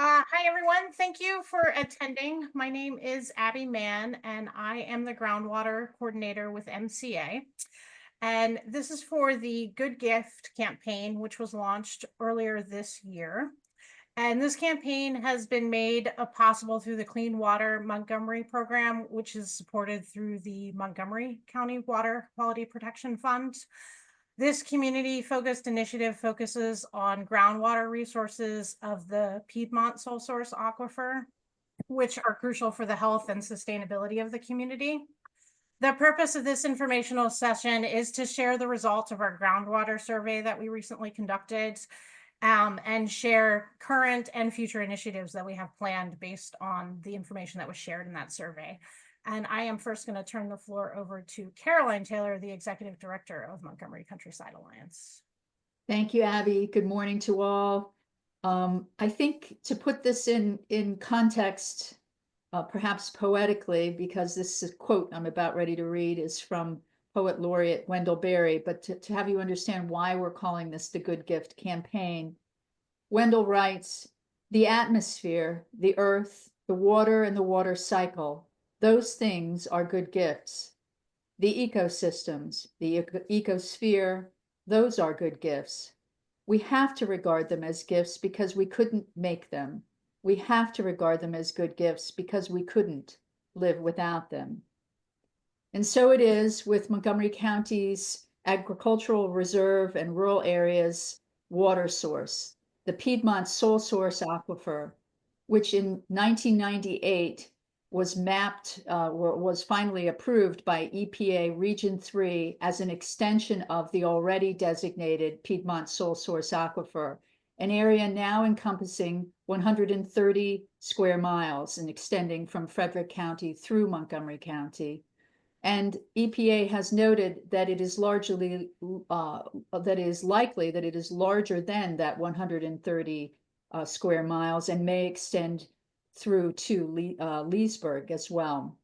Hi, everyone. Thank you for attending. My name is Abby Mann, and I am the groundwater coordinator with MCA. And this is for the Good Gift campaign, which was launched earlier this year. And this campaign has been made possible through the Clean Water Montgomery program, which is supported through the Montgomery County Water Quality Protection Fund. This community-focused initiative focuses on groundwater resources of the Piedmont Sole Source Aquifer, which are crucial for the health and sustainability of the community. The purpose of this informational session is to share the results of our groundwater survey that we recently conducted, and share current and future initiatives that we have planned based on the information that was shared in that survey. And I am first going to turn the floor over to Caroline Taylor, the Executive Director of Montgomery Countryside Alliance. Thank you, Abby. Good morning to all. I think to put this in context, perhaps poetically, because this is a quote I'm about ready to read is from Poet Laureate Wendell Berry, but to have you understand why we're calling this the Good Gift Campaign, Wendell writes, "The atmosphere, the earth, the water and the water cycle, those things are good gifts. The ecosystems, the ecosphere, those are good gifts. We have to regard them as gifts because we couldn't make them. We have to regard them as good gifts because we couldn't live without them." And so it is with Montgomery County's agricultural reserve and rural areas water source, the Piedmont Sole Source Aquifer, which in 1998 was mapped, was finally approved by EPA Region 3 as an extension of the already designated Piedmont Sole Source Aquifer, an area now encompassing 130 square miles and extending from Frederick County through Montgomery County. And EPA has noted that it is largely, that is likely that it is larger than that 130 square miles and may extend through to Leesburg as well.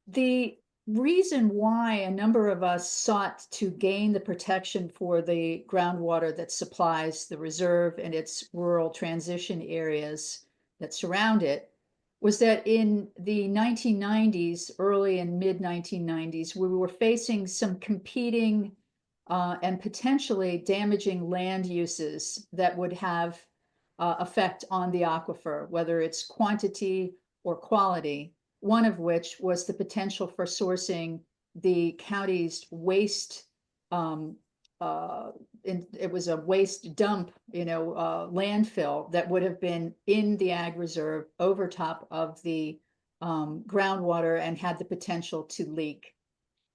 The reason why a number of us sought to gain the protection for the groundwater that supplies the reserve and its rural transition areas that surround it was that in the 1990s, early and mid 1990s, we were facing some competing and potentially damaging land uses that would have effect on the aquifer, whether it's quantity or quality, one of which was the potential for sourcing the county's waste. It was a waste dump, landfill that would have been in the ag reserve over top of the groundwater and had the potential to leak.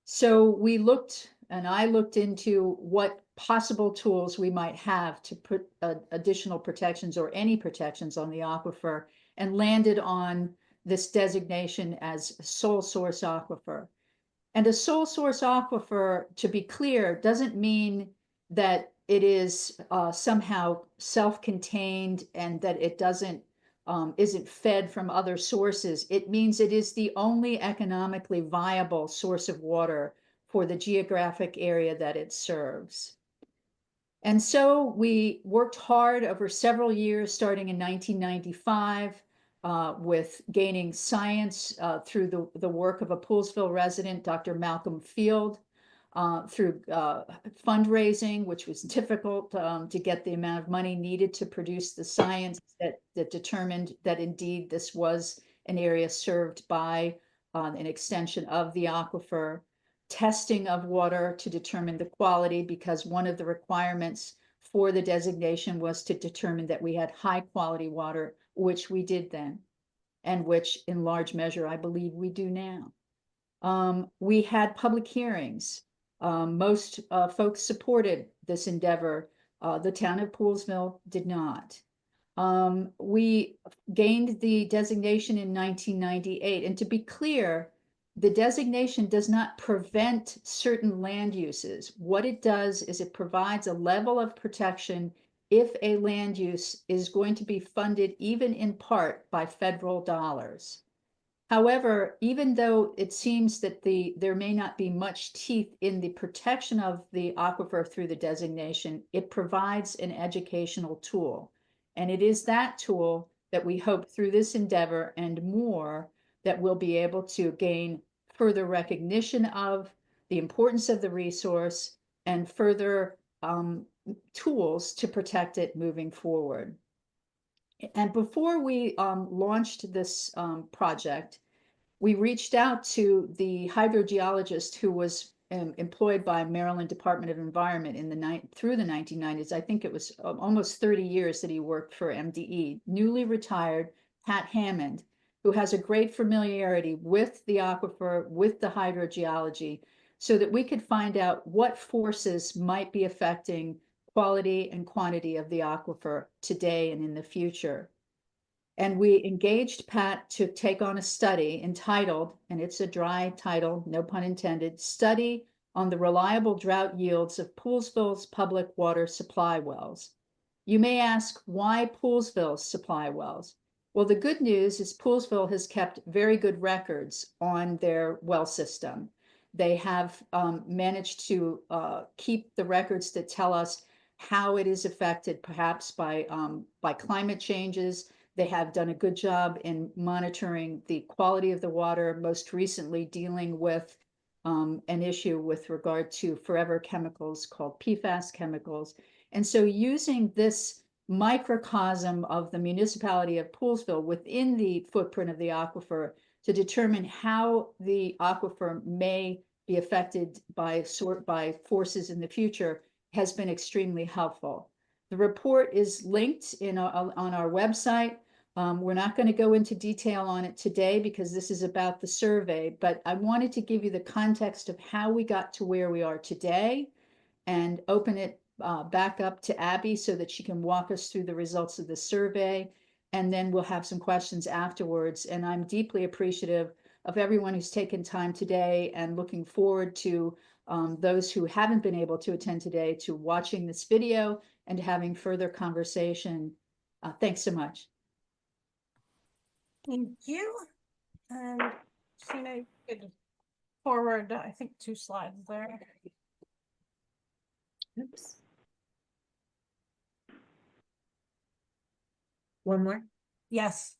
So we looked, and I looked into what possible tools we might have to put additional protections or any protections on the aquifer, and landed on this designation as sole source aquifer. And a sole source aquifer, to be clear, doesn't mean that it is somehow self-contained and that it isn't fed from other sources. It means it is the only economically viable source of water for the geographic area that it serves. And so we worked hard over several years, starting in 1995, with gaining science through the work of a Poolesville resident, Dr. Malcolm Field, through fundraising, which was difficult to get the amount of money needed to produce the science that determined that indeed this was an area served by an extension of the aquifer, testing of water to determine the quality, because one of the requirements for the designation was to determine that we had high quality water, which we did then, and which in large measure, I believe we do now. We had public hearings. Most folks supported this endeavor. The town of Poolesville did not. We gained the designation in 1998. And to be clear, the designation does not prevent certain land uses. What it does is it provides a level of protection if a land use is going to be funded even in part by federal dollars. However, even though it seems that there may not be much teeth in the protection of the aquifer through the designation, it provides an educational tool. And it is that tool that we hope through this endeavor and more that we'll be able to gain further recognition of the importance of the resource and further tools to protect it moving forward. And before we launched this project, we reached out to the hydrogeologist who was employed by Maryland Department of Environment in through the 1990s. I think it was almost 30 years that he worked for MDE. Newly retired Pat Hammond, who has a great familiarity with the aquifer, with the hydrogeology, so that we could find out what forces might be affecting quality and quantity of the aquifer today and in the future. And we engaged Pat to take on a study entitled, and it's a dry title, no pun intended, Study on the Reliable Drought Yields of Poolesville's Public Water Supply Wells. You may ask, why Poolesville's supply wells? Well, the good news is Poolesville has kept very good records on their well system. They have managed to keep the records that tell us how it is affected perhaps by climate changes. They have done a good job in monitoring the quality of the water, most recently dealing with an issue with regard to forever chemicals called PFAS chemicals. And so using this microcosm of the municipality of Poolesville within the footprint of the aquifer to determine how the aquifer may be affected by forces in the future has been extremely helpful. The report is linked on our website. We're not going to go into detail on it today because this is about the survey, but I wanted to give you the context of how we got to where we are today and open it back up to Abby so that she can walk us through the results of the survey. And then we'll have some questions afterwards. And I'm deeply appreciative of everyone who's taken time today and looking forward to those who haven't been able to attend today to watching this video and having further conversation. Thanks so much. Thank you. And Sheena, you could forward, I think, 2 slides there. Oops. One more. Yes.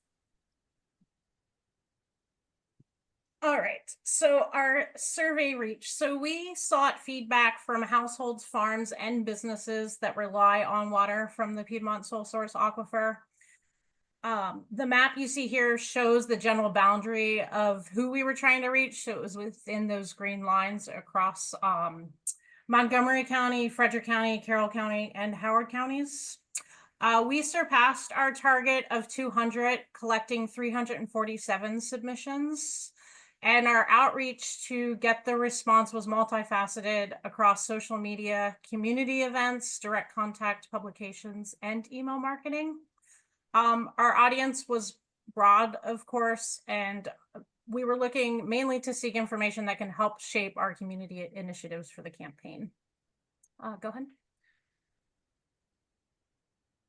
All right, so our survey reach. So we sought feedback from households, farms, and businesses that rely on water from the Piedmont Sole Source Aquifer. The map you see here shows the general boundary of who we were trying to reach. So it was within those green lines across Montgomery County, Frederick County, Carroll County, and Howard counties. We surpassed our target of 200, collecting 347 submissions. And our outreach to get the response was multifaceted across social media, community events, direct contact publications, and email marketing. Our audience was broad, of course, and we were looking mainly to seek information that can help shape our community initiatives for the campaign. Go ahead.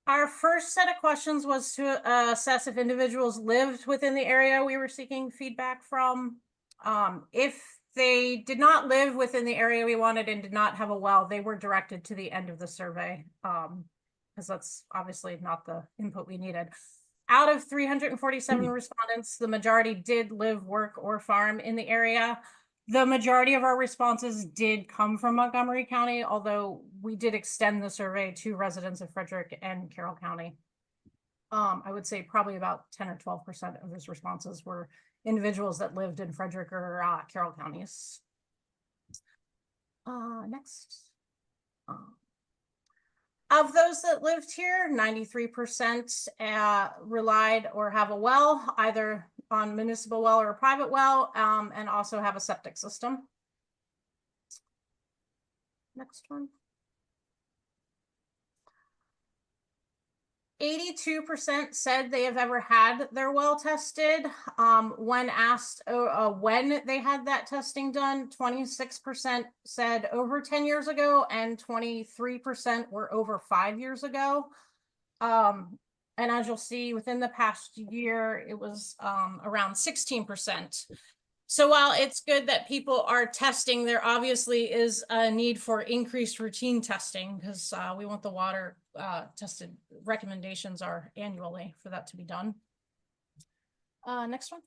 Our first set of questions was to assess if individuals lived within the area we were seeking feedback from. If they did not live within the area we wanted and did not have a well, they were directed to the end of the survey, because that's obviously not the input we needed. Out of 347 respondents, the majority did live, work, or farm in the area. The majority of our responses did come from Montgomery County, although we did extend the survey to residents of Frederick and Carroll County. I would say probably about 10 or 12% of those responses were individuals that lived in Frederick or Carroll counties. Next. Of those that lived here, 93% relied or have a well, either on municipal well or a private well, and also have a septic system. Next one. 82% said they have ever had their well tested. When asked when they had that testing done, 26% said over 10 years ago and 23% were over 5 years ago. And as you'll see, within the past year, it was around 16%. So while it's good that people are testing, there obviously is a need for increased routine testing because we want the water tested. Recommendations are annually for that to be done. Next one.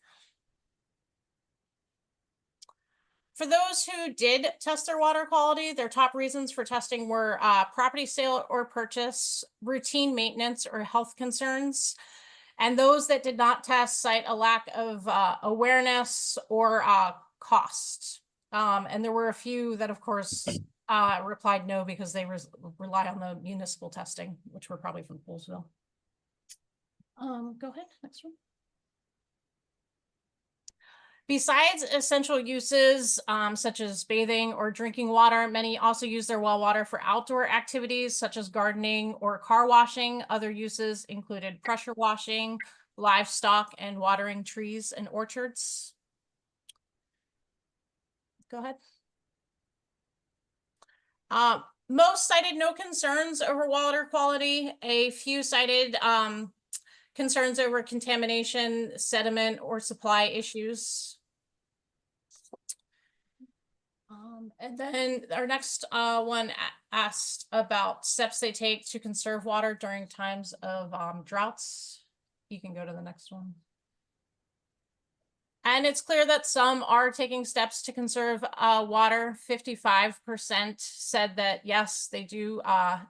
For those who did test their water quality, their top reasons for testing were property sale or purchase, routine maintenance, or health concerns. And those that did not test cite a lack of awareness or cost. And there were a few that, of course, replied no because they rely on the municipal testing, which were probably from Poolsville. Go ahead, next one. Besides essential uses such as bathing or drinking water, many also use their well water for outdoor activities such as gardening or car washing. Other uses included pressure washing, livestock, and watering trees and orchards. Go ahead. Most cited no concerns over water quality. A few cited concerns over contamination, sediment, or supply issues. And then our next one asked about steps they take to conserve water during times of droughts. You can go to the next one. And it's clear that some are taking steps to conserve water. 55% said that, yes, they do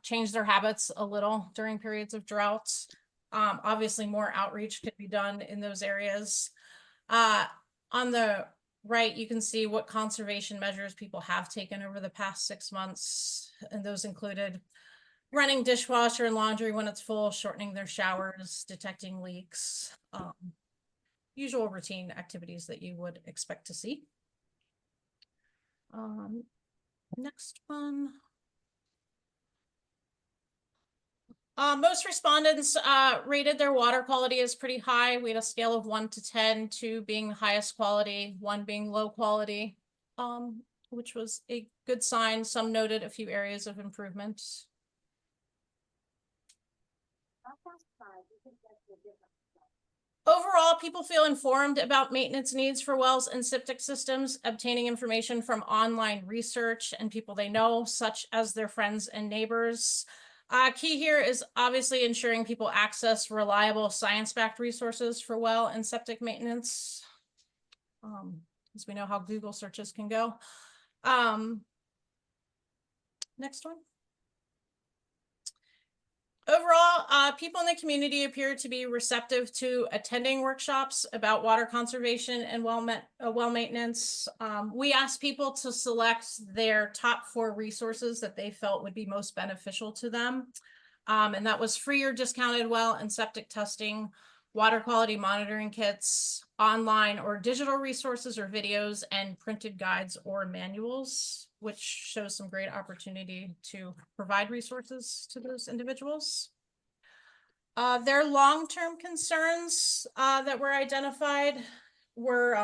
change their habits a little during periods of droughts. Obviously, more outreach could be done in those areas. On the right, you can see what conservation measures people have taken over the past 6 months. And those included running dishwasher and laundry when it's full, shortening their showers, detecting leaks, usual routine activities that you would expect to see. Next one. Most respondents rated their water quality as pretty high. We had a scale of 1 to 10, 2 being the highest quality, 1 being low quality, which was a good sign. Some noted a few areas of improvement. Overall, people feel informed about maintenance needs for wells and septic systems, obtaining information from online research and people they know, such as their friends and neighbors. Key here is obviously ensuring people access reliable science-backed resources for well and septic maintenance, as we know how Google searches can go. Next one. Overall, people in the community appear to be receptive to attending workshops about water conservation and well maintenance. We asked people to select their top 4 resources that they felt would be most beneficial to them. And that was free or discounted well and septic testing, water quality monitoring kits, online or digital resources or videos, and printed guides or manuals, which shows some great opportunity to provide resources to those individuals. Their long-term concerns that were identified were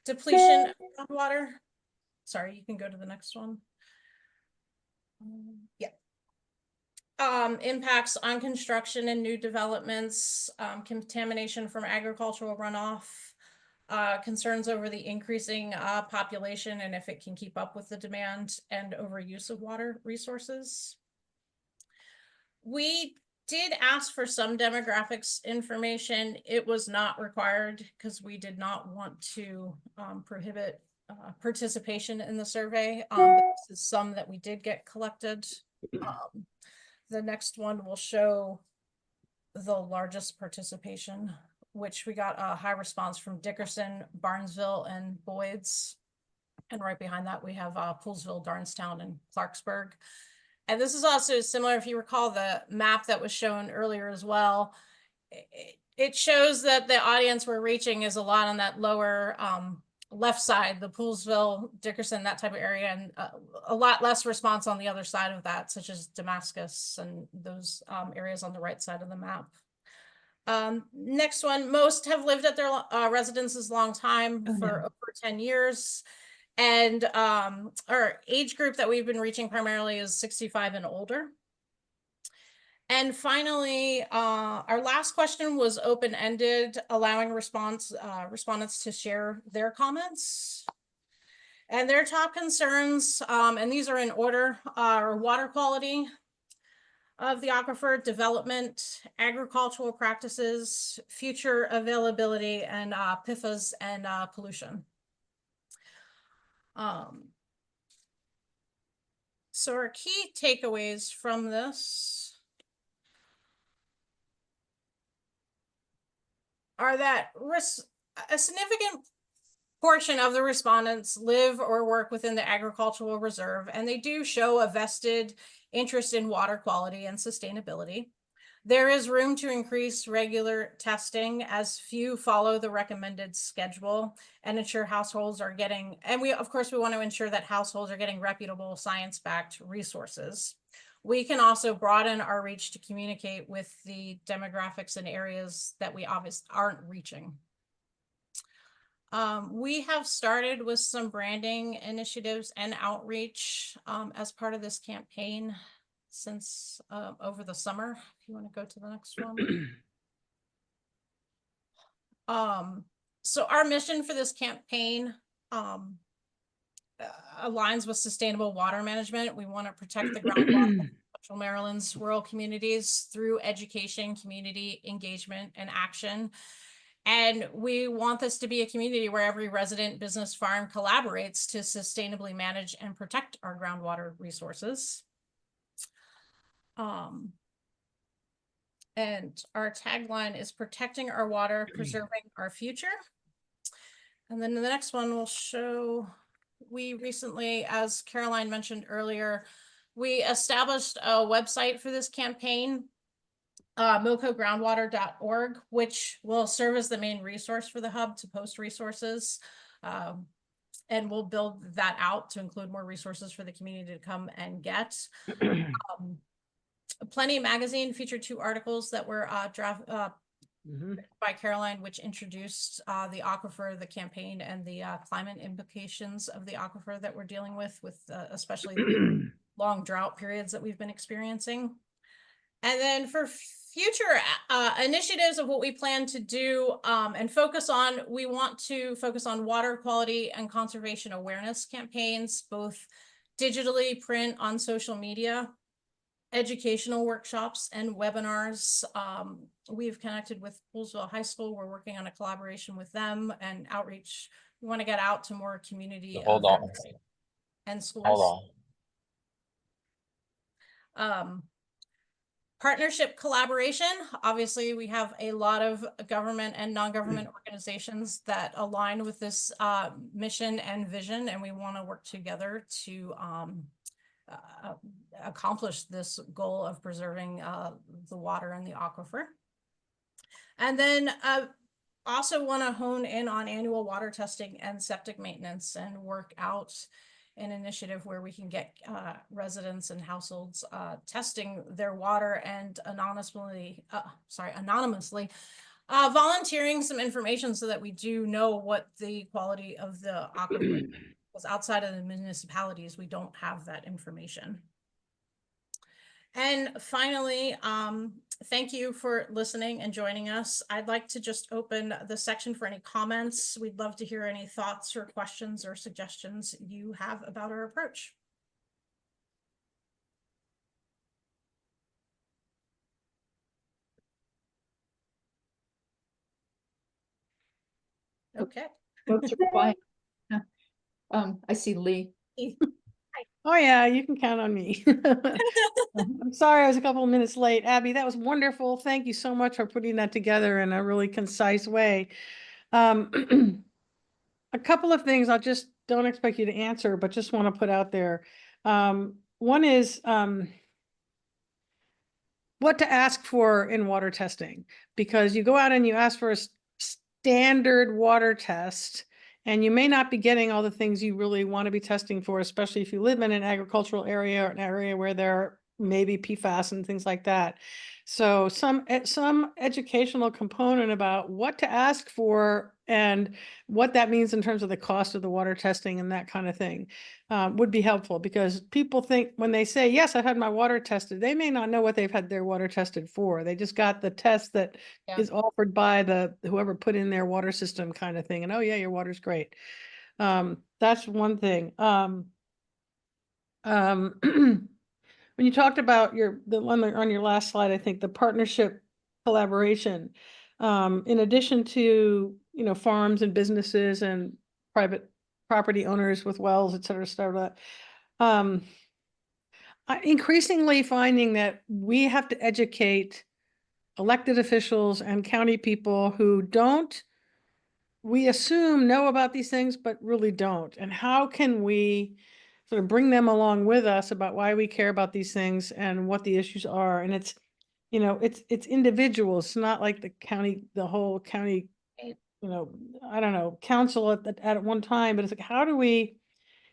depletion of groundwater. Sorry, you can go to the next one. Yeah. Impacts on construction and new developments, contamination from agricultural runoff, concerns over the increasing population and if it can keep up with the demand, and overuse of water resources. We did ask for some demographics information. It was not required because we did not want to prohibit participation in the survey. But this is some that we did get collected. The next one will show the largest participation, which we got a high response from Dickerson, Barnesville, and Boyd's. And right behind that, we have Poolsville, Darnestown, and Clarksburg. And this is also similar, if you recall the map that was shown earlier as well. It shows that the audience we're reaching is a lot on that lower left side, the Poolsville, Dickerson, that type of area, and a lot less response on the other side of that, such as Damascus and those areas on the right side of the map. Next one, most have lived at their residences long time for over 10 years. And our age group that we've been reaching primarily is 65 and older. And finally, our last question was open-ended, allowing respondents to share their comments. And their top concerns, and these are in order, are water quality of the aquifer, development, agricultural practices, future availability, and PFAS and pollution. So our key takeaways from this are that a significant portion of the respondents live or work within the agricultural reserve, and they do show a vested interest in water quality and sustainability. There is room to increase regular testing as few follow the recommended schedule and ensure households are getting, and of course, we want to ensure that households are getting reputable science-backed resources. We can also broaden our reach to communicate with the demographics in areas that we obviously aren't reaching. We have started with some branding initiatives and outreach as part of this campaign since over the summer. If you want to go to the next one. So our mission for this campaign aligns with sustainable water management. We want to protect the groundwater of Central Maryland's rural communities through education, community engagement, and action. And we want this to be a community where every resident, business, farm collaborates to sustainably manage and protect our groundwater resources. And our tagline is protecting our water, preserving our future. And then the next one will show, we recently, as Caroline mentioned earlier, we established a website for this campaign, milcogroundwater.org, which will serve as the main resource for the hub to post resources. And we'll build that out to include more resources for the community to come and get. Plenty Magazine featured 2 articles that were by Caroline, which introduced the aquifer, the campaign, and the climate implications of the aquifer that we're dealing with especially the long drought periods that we've been experiencing. And then for future initiatives of what we plan to do and focus on, we want to focus on water quality and conservation awareness campaigns, both digitally, print, on social media, educational workshops, and webinars. We've connected with Poolsville High School. We're working on a collaboration with them and outreach. We want to get out to more community Hold on. and schools. Hold on. Partnership collaboration. Obviously, we have a lot of government and non-government organizations that align with this mission and vision, and we want to work together to accomplish this goal of preserving the water and the aquifer. And then also want to hone in on annual water testing and septic maintenance and work out an initiative where we can get residents and households testing their water and anonymously volunteering some information so that we do know what the quality of the aquifer is. Because outside of the municipalities, we don't have that information. And finally, thank you for listening and joining us. I'd like to just open the section for any comments. We'd love to hear any thoughts or questions or suggestions you have about our approach. Okay. Folks are quiet. I see Lee. Oh yeah, you can count on me. I'm sorry I was a couple of minutes late. Abby, that was wonderful. Thank you so much for putting that together in a really concise way. A couple of things I just don't expect you to answer, but just want to put out there. One is what to ask for in water testing, because you go out and you ask for a standard water test, and you may not be getting all the things you really want to be testing for, especially if you live in an agricultural area or an area where there maybe PFAS and things like that. So some educational component about what to ask for and what that means in terms of the cost of the water testing and that kind of thing would be helpful, because people think when they say, yes, I've had my water tested, they may not know what they've had their water tested for. They just got the test that Yeah. is offered by the whoever put in their water system kind of thing. And oh yeah, your water's great. That's one thing. When you talked about the one on your last slide, I think the partnership collaboration, in addition to, farms and businesses and private property owners with wells, et cetera, stuff like that. Increasingly finding that we have to educate elected officials and county people who don't, we assume know about these things, but really don't. And how can we sort of bring them along with us about why we care about these things and what the issues are? And it's, it's individuals. It's not like the whole county, Right. I don't know, council at one time, but it's like, how do we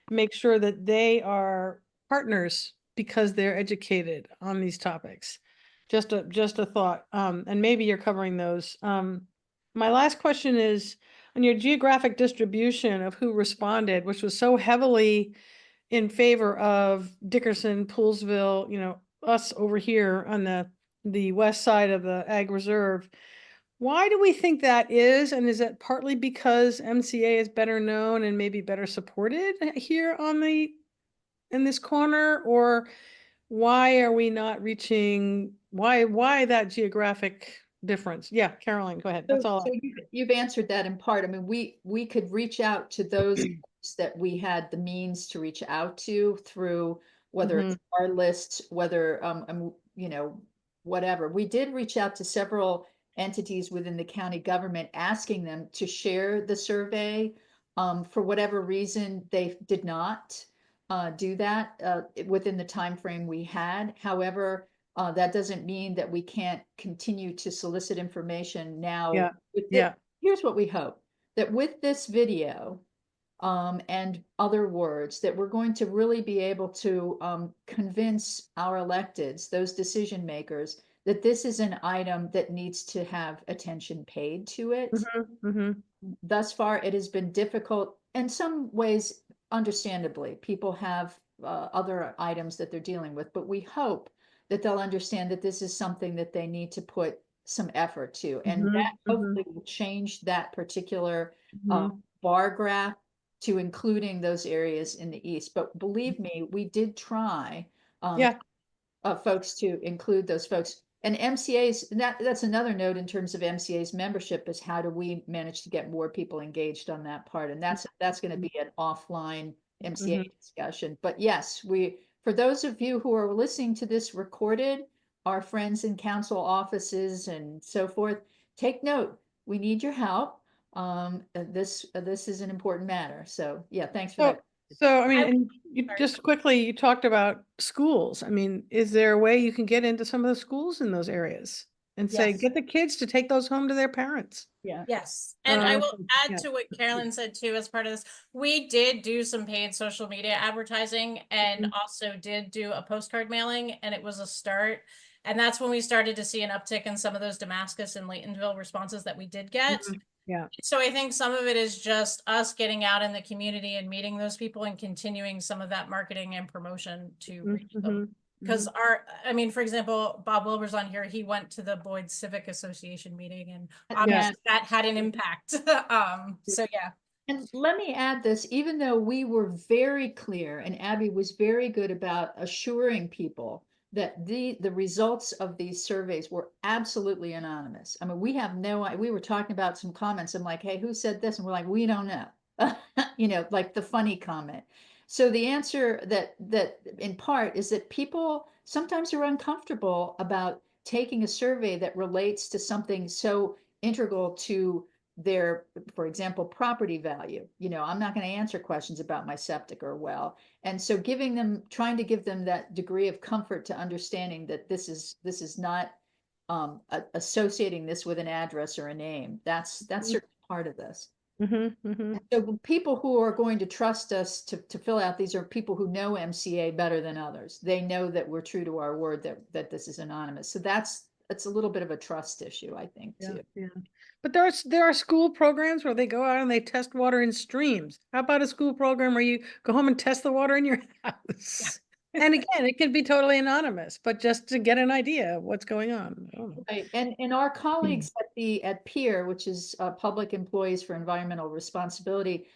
make sure that they are partners because they're educated on these topics? Just a thought. And maybe you're covering those. My last question is on your geographic distribution of who responded, which was so heavily in favor of Dickerson, Poolsville, us over here on the west side of the Ag Reserve. Why do we think that is? And is that partly because MCA is better known and maybe better supported here in this corner? Or why are we not reaching, why that geographic difference? Yeah, Caroline, go ahead. That's all. So you've answered that in part. I mean, we could reach out to those that we had the means to reach out to through whether it's our lists, whether whatever. We did reach out to several entities within the county government asking them to share the survey. For whatever reason, they did not do that within the time frame we had. However, that doesn't mean that we can't continue to solicit information now. Yeah, With yeah. Here's what we hope, that with this video and other words, that we're going to really be able to convince our electeds, those decision makers, that this is an item that needs to have attention paid to it. Thus far, it has been difficult in some ways, understandably. People have other items that they're dealing with, but we hope that they'll understand that this is something that they need to put some effort to. And that hopefully will change that particular bar graph to including those areas in the east. But believe me, we did try folks to include those folks. And MCA's, that's another note in terms of MCA's membership, is how do we manage to get more people engaged on that part? And that's going to be an offline MCA discussion. But yes, for those of you who are listening to this recorded, our friends in council offices and so forth, take note. We need your help. This is an important matter. So yeah, thanks for that. So, I mean, and just quickly, you talked about schools. I mean, is there a way you can get into some of the schools in those areas and say, Yes. get the kids to take those home to their parents? Yeah. Yes. And I will add to what Carolyn said too, as part of this, we did do some paid social media advertising and also did do a postcard mailing, and it was a start. And that's when we started to see an uptick in some of those Damascus and Laytonville responses that we did get. Yeah. So I think some of it is just us getting out in the community and meeting those people and continuing some of that marketing and promotion to reach them. Because for example, Bob Wilbur's on here. He went to the Boyd Civic Association meeting, and obviously that had an impact. So yeah. And let me add this, even though we were very clear and Abby was very good about assuring people that the results of these surveys were absolutely anonymous. I mean, we were talking about some comments. I'm like, hey, who said this? And we're like, we don't know. Like the funny comment. So the answer that in part is that people sometimes are uncomfortable about taking a survey that relates to something so integral to their, for example, property value. I'm not going to answer questions about my septic or well. And so trying to give them that degree of comfort to understanding that this is not associating this with an address or a name. That's certainly part of this. So people who are going to trust us to fill out these are people who know MCA better than others. They know that we're true to our word that this is anonymous. So that's a little bit of a trust issue, I think, Yeah, too. yeah. But there are school programs where they go out and they test water in streams. How about a school program where you go home and test the water in your house? And again, it can be totally anonymous, but just to get an idea of what's going on. I don't know. Right. And our colleagues at PEER, which is Public Employees for Environmental Responsibility,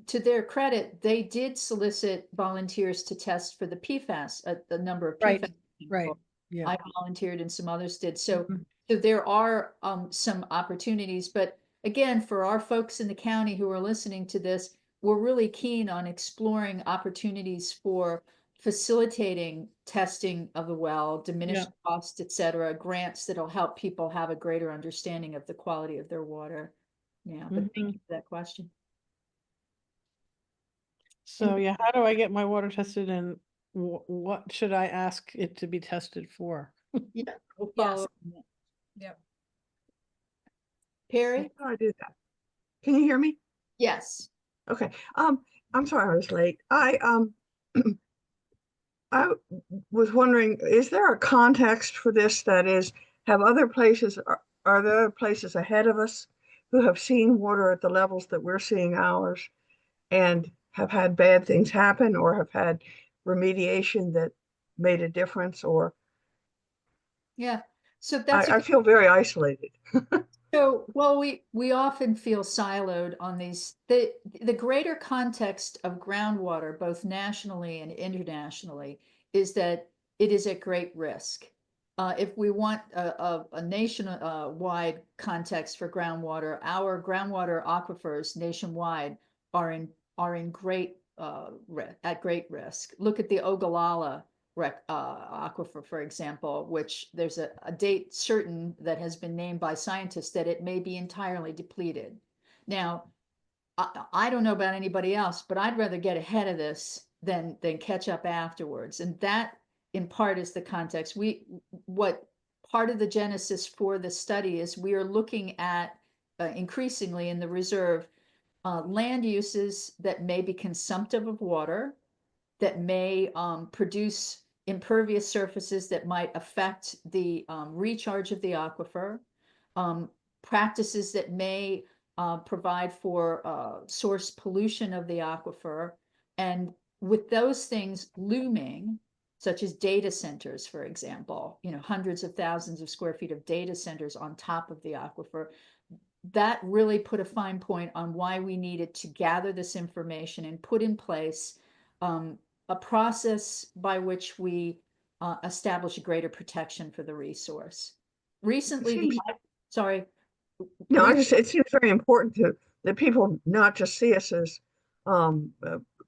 to their credit, they did solicit volunteers to test for the PFAS, the number of Right, PFAS. right. Yeah. I volunteered and some others did. So, Mhm. so there are some opportunities, but again, for our folks in the county who are listening to this, we're really keen on exploring opportunities for facilitating testing of the well, diminished cost, et cetera, grants that'll help people have a greater understanding of the quality of their water. Yeah, but thank you for that question. So yeah, how do I get my water tested and what should I ask it to be tested for? Yeah, we'll Yes. follow up on that. Yep. Perry? How do I do that? Can you hear me? Yes. Okay. I'm sorry I was late. I was wondering, is there a context for this that is, have other places, are there other places ahead of us who have seen water at the levels that we're seeing ours and have had bad things happen or have had remediation that made a difference? Or Yeah. So that's I feel very isolated. So, well, we often feel siloed on these. The greater context of groundwater, both nationally and internationally, is that it is at great risk. If we want a nation-wide context for groundwater, our groundwater aquifers nationwide are in great at great risk. Look at the Ogallala aquifer, for example, which there's a date certain that has been named by scientists that it may be entirely depleted. Now, I don't know about anybody else, but I'd rather get ahead of this than catch up afterwards. And that, in part, is the context. What part of the genesis for the study is we are looking at increasingly in the reserve land uses that may be consumptive of water, that may produce impervious surfaces that might affect the recharge of the aquifer, practices that may provide for source pollution of the aquifer. And with those things looming, such as data centers, for example, hundreds of thousands of square feet of data centers on top of the aquifer, that really put a fine point on why we needed to gather this information and put in place a process by which we establish a greater protection for the resource. Recently, sorry. No, it seems very important that people not just see us as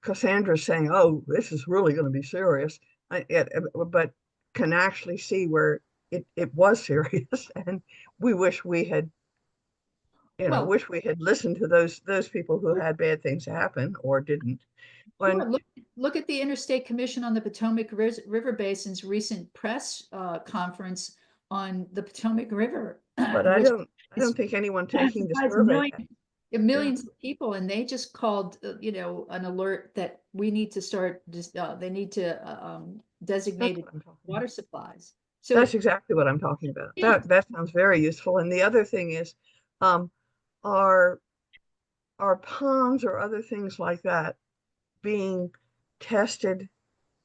Cassandra saying, "Oh, this is really going to be serious," but can actually see where it was serious, and we wish we had, wish we had listened to those people who had bad things happen or didn't. Sure. Look at the Interstate Commission on the Potomac River Basin's recent press conference on the Potomac River. But I don't think anyone taking the survey. Millions of people, and they just called, an alert that we need to start. They need to designate water supplies. So that's exactly what I'm talking about. Yeah. That sounds very useful. And the other thing is, are ponds or other things like that being tested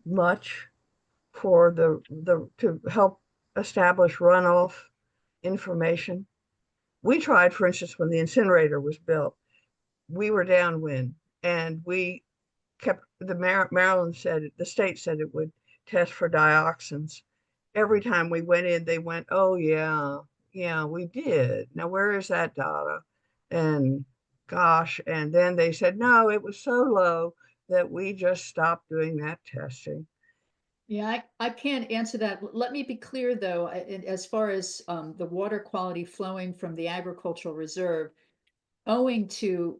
much for to help establish runoff information? We tried, for instance, when the incinerator was built, we were downwind and we kept Maryland said, the state said it would test for dioxins. Every time we went in, they went, "Oh yeah, we did. Now where is that data?" And gosh, and then they said, "No, it was so low that we just stopped doing that testing." Yeah, I can't answer that. Let me be clear, though, as far as the water quality flowing from the agricultural reserve, owing to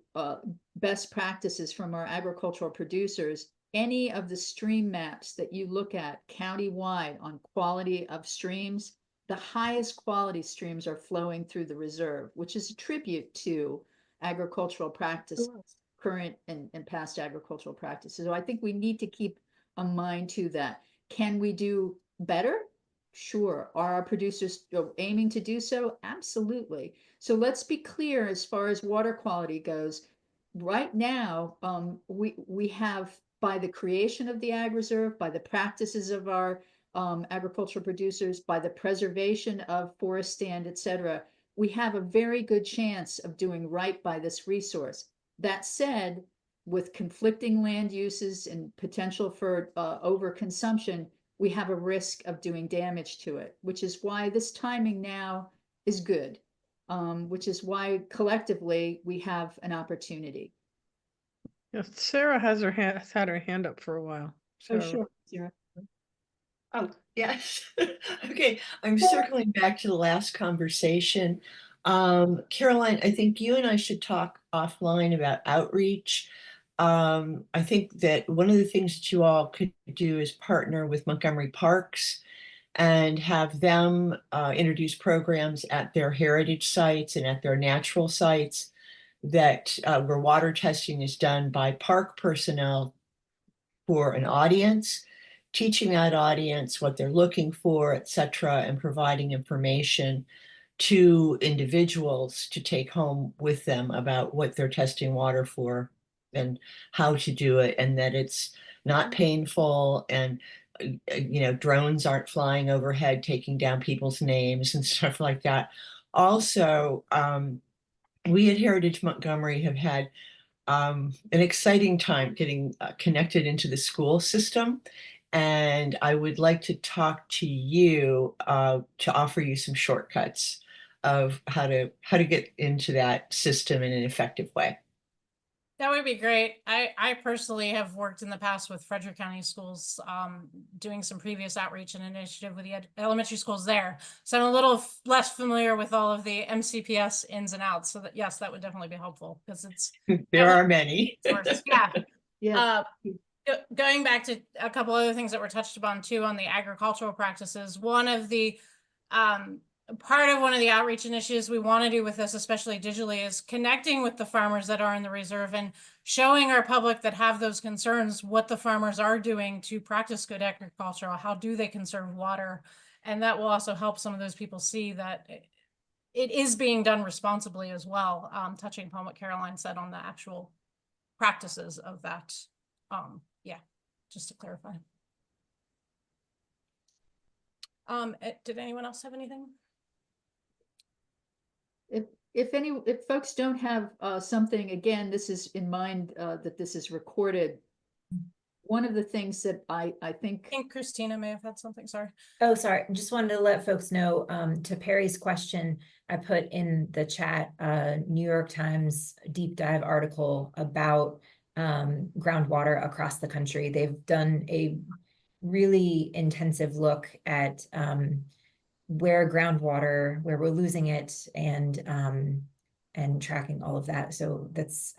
best practices from our agricultural producers, any of the stream maps that you look at countywide on quality of streams, the highest quality streams are flowing through the reserve, which is a tribute to agricultural practices, current and past agricultural practices. So I think we need to keep a mind to that. Can we do better? Sure. Are our producers aiming to do so? Absolutely. So let's be clear as far as water quality goes. Right now, we have, by the creation of the ag reserve, by the practices of our agricultural producers, by the preservation of forest stand, et cetera, we have a very good chance of doing right by this resource. That said, with conflicting land uses and potential for overconsumption, we have a risk of doing damage to it, which is why this timing now is good, which is why collectively we have an opportunity. Yes, Sarah has had her hand up for a while. Oh, Sarah. sure, Sarah. Oh, yes. Okay, I'm circling back to the last conversation. Caroline, I think you and I should talk offline about outreach. I think that one of the things that you all could do is partner with Montgomery Parks and have them introduce programs at their heritage sites and at their natural sites that where water testing is done by park personnel for an audience, teaching that audience what they're looking for, et cetera, and providing information to individuals to take home with them about what they're testing water for and how to do it, and that it's not painful, and drones aren't flying overhead taking down people's names and stuff like that. Also, we at Heritage Montgomery have had an exciting time getting connected into the school system. And I would like to talk to you to offer you some shortcuts of how to get into that system in an effective way. That would be great. I personally have worked in the past with Frederick County Schools, doing some previous outreach and initiative with the elementary schools there. So I'm a little less familiar with all of the MCPS ins and outs. So that, yes, that would definitely be helpful because it's There are many. yeah. Yeah. Going back to a couple other things that were touched upon too on the agricultural practices, one of the part of one of the outreach initiatives we want to do with this, especially digitally, is connecting with the farmers that are in the reserve and showing our public that have those concerns what the farmers are doing to practice good agriculture, how do they conserve water, and that will also help some of those people see that it is being done responsibly as well, touching upon what Caroline said on the actual practices of that. Yeah, just to clarify. Did anyone else have anything? If folks don't have something, again, this is in mind that this is recorded. One of the things that I think Christina may have had something, sorry. Oh, sorry. Just wanted to let folks know, to Perry's question, I put in the chat New York Times deep dive article about groundwater across the country. They've done a really intensive look at where we're losing it, and tracking all of that. So that's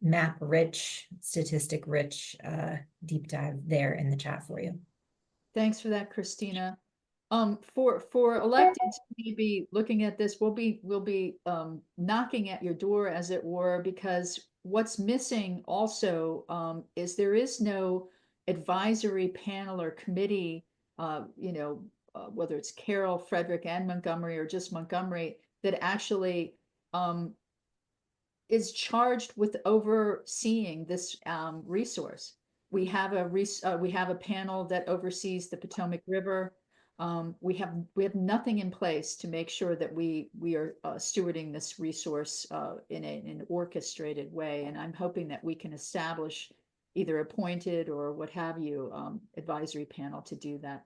map rich, statistic rich deep dive there in the chat for you. Thanks for that, Christina. For electeds to be looking at this, we'll be knocking at your door, as it were, because what's missing also is there is no advisory panel or committee, whether it's Carroll, Frederick, and Montgomery, or just Montgomery, that actually is charged with overseeing this resource. We have a panel that oversees the Potomac River. We have nothing in place to make sure that we are stewarding this resource in an orchestrated way. And I'm hoping that we can establish either appointed or what have you advisory panel to do that.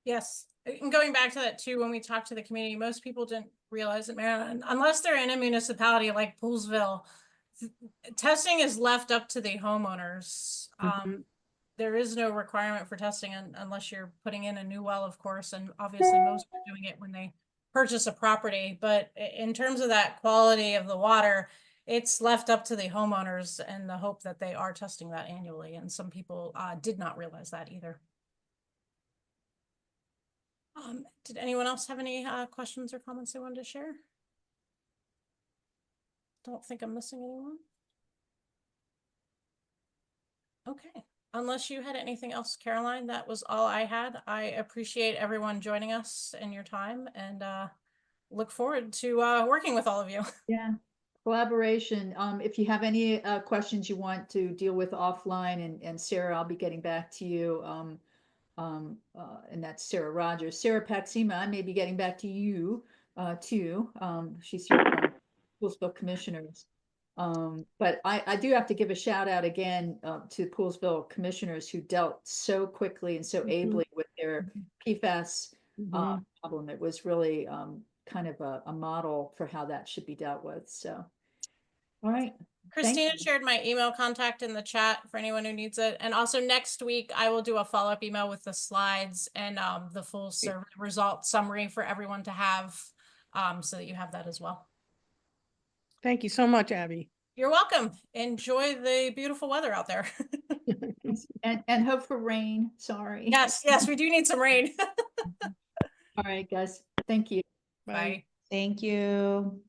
Yes, and going back to that too, when we talked to the community, most people didn't realize that Maryland, unless they're in a municipality like Poolesville, testing is left up to the homeowners. There is no requirement for testing unless you're putting in a new well, of course, and obviously most are doing it when they purchase a property. But in terms of that quality of the water, it's left up to the homeowners and the hope that they are testing that annually. And some people did not realize that either. Did anyone else have any questions or comments they wanted to share? don't think I'm missing anyone. Okay, unless you had anything else, Caroline, that was all I had. I appreciate everyone joining us and your time, and look forward to working with all of you. Yeah, collaboration. If you have any questions you want to deal with offline, and Sarah, I'll be getting back to you. And that's Sarah Rogers. Sarah Paxima, I may be getting back to you too. She's here from Poolsville Commissioners. But I do have to give a shout out again to Poolsville Commissioners who dealt so quickly and so ably with their PFAS problem. It was really kind of a model for how that should be dealt with. So, all right. Christina shared my email contact in the chat for anyone who needs it. And also next week, I will do a follow-up email with the slides and the full survey result summary for everyone to have so that you have that as well. Thank you so much, Abby. You're welcome. Enjoy the beautiful weather out there. And hope for rain. Sorry. Yes, we do need some rain. All right, guys. Thank you. Bye. Thank you.